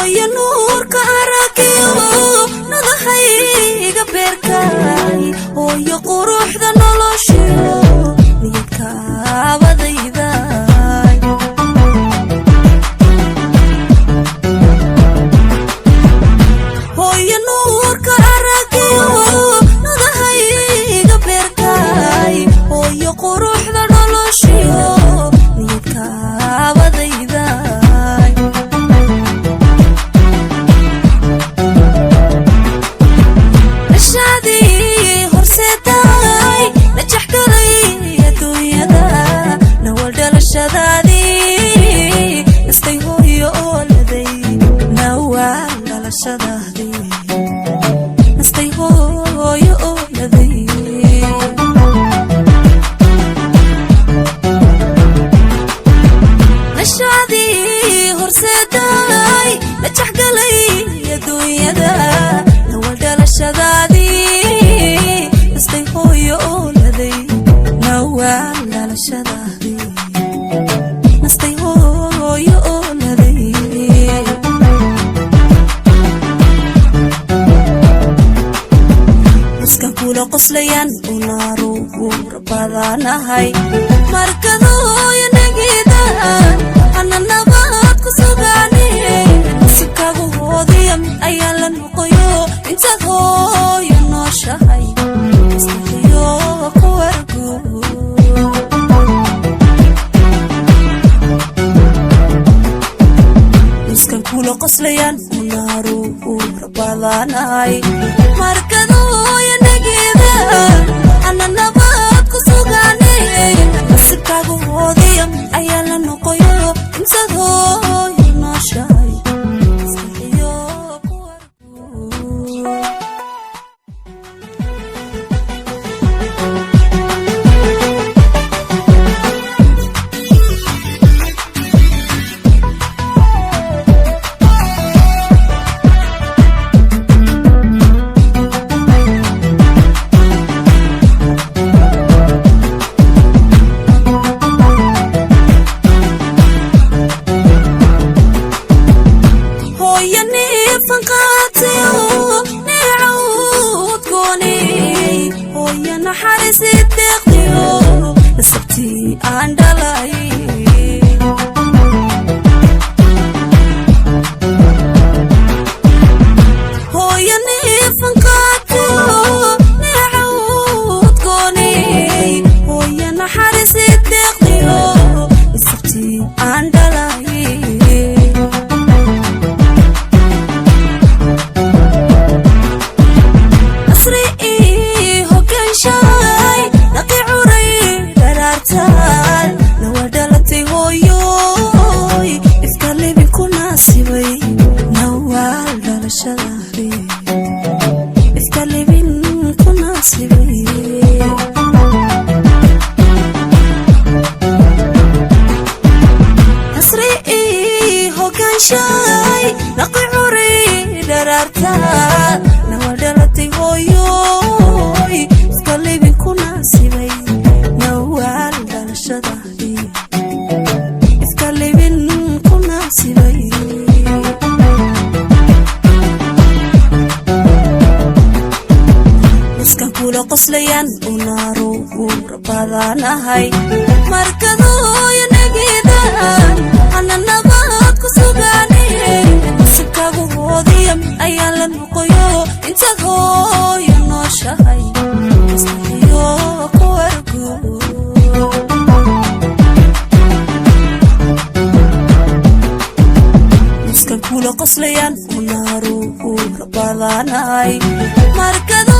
hooyo nuurka aragiyo nadahayga beerkay hooyo quruxda noloshiyo niyadkaabadayda hooyo nuurka aragiyo nadahayga beerkay hooyo quruxda noloshiyo niyadkaabadayda qoslayan unaru rabadanahay markadooyo nagidan ana nabad ku sugaani sikagu hoodiyam ayaa la noqoyo inta hooyo nooshahay istiyo ku wargu iskan kula qoslayan unaru rabadanahay markadooyo ana nabad ku sugaani sikagu hoodiyam ayaa la noqoyo inta hooyo nooshahay istiyo ku wargu qoslayan unaru rabadanahay markadooyo nagidan ana nabad ku sugaani sikagu hoodiyam ayaa la noqoyo inta hooyo nooshahay istiyo ku wargu iskan kula qoslayan unaru rabadanahay markad